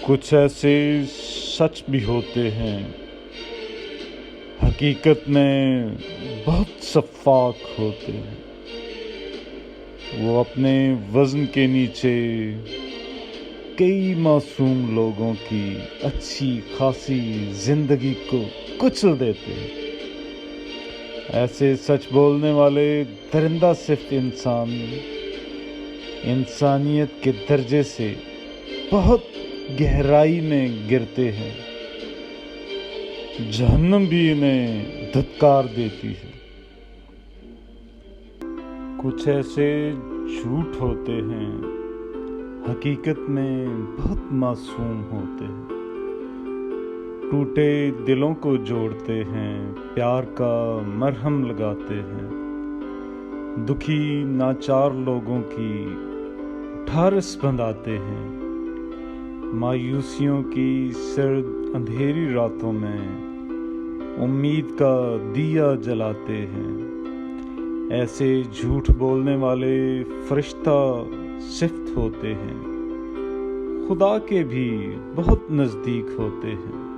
کچھ ایسے سچ بھی ہوتے ہیں حقیقت میں بہت شفاف ہوتے ہیں. وہ اپنے وزن کے نیچے کئی معصوم لوگوں کی اچھی خاصی زندگی کو کچل دیتے ہیں. ایسے سچ بولنے والے درندہ صرف انسانیت کے درجے سے بہت گہرائی میں گرتے ہیں. جہنم بھی انہیں دھتکار دیتی ہے. کچھ ایسے جھوٹ ہوتے ہیں حقیقت میں بہت معصوم ہوتے ہیں. ٹوٹے دلوں کو جوڑتے ہیں، پیار کا مرہم لگاتے ہیں، دکھی ناچار لوگوں کی ڈھارس بندھاتے ہیں، مایوسیوں کی سرد اندھیری راتوں میں امید کا دیا جلاتے ہیں. ایسے جھوٹ بولنے والے فرشتہ صفت ہوتے ہیں، خدا کے بھی بہت نزدیک ہوتے ہیں.